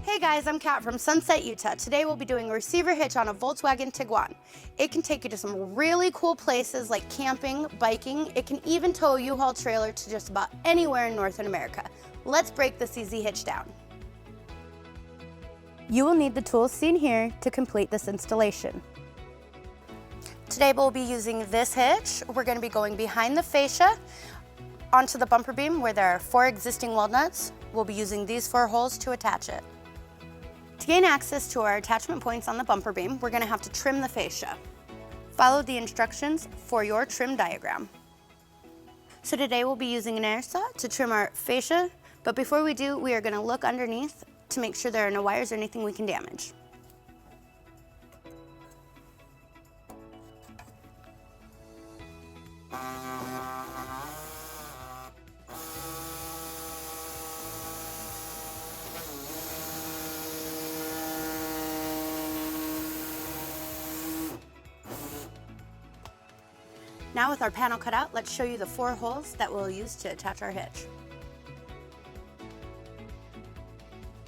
Hey guys, I'm Kat from Sunset, Utah. Today we'll be doing a receiver hitch on a Volkswagen Tiguan. It can take you to some really cool places like camping, biking. It can even tow a U-Haul trailer to just about anywhere in North America. Let's break this easy hitch down. You will need the tools seen here to complete this installation. Today we'll be using this hitch. We're going to be going behind the fascia onto the bumper beam where there are 4 existing weld nuts. We'll be using these 4 holes to attach it. To gain access to our attachment points on the bumper beam, we're going to have to trim the fascia. Follow the instructions for your trim diagram. So today we'll be using an air saw to trim our fascia, but before we do, we are going to look underneath to make sure there are no wires or anything we can damage. Now with our panel cut out, let's show you the 4 holes that we'll use to attach our hitch.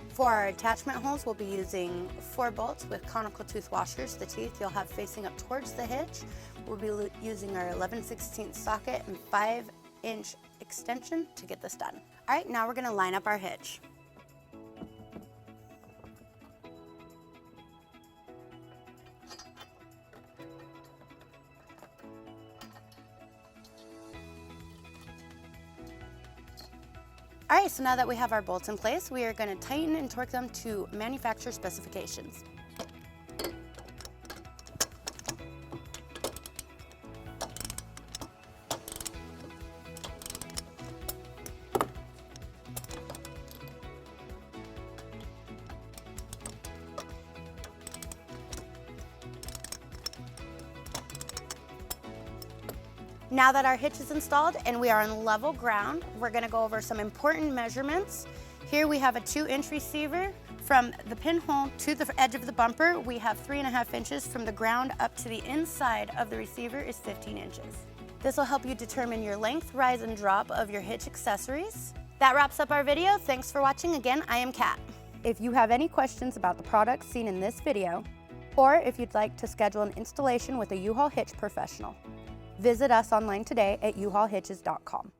For our attachment holes, we'll be using 4 bolts with conical tooth washers. The teeth you'll have facing up towards the hitch. We'll be using our 11/16 socket and 5-inch extension to get this done. All right, now we're going to line up our hitch. All right, so now that we have our bolts in place, we are going to tighten and torque them to manufacturer specifications. Now that our hitch is installed and we are on level ground, we're going to go over some important measurements. Here we have a 2-inch receiver. From the pinhole to the edge of the bumper, we have 3.5 inches. From the ground up to the inside of the receiver is 15 inches. This will help you determine your length, rise, and drop of your hitch accessories. That wraps up our video. Thanks for watching. Again, I am Kat. If you have any questions about the products seen in this video, or if you'd like to schedule an installation with a U-Haul hitch professional, visit us online today at uhaulhitches.com.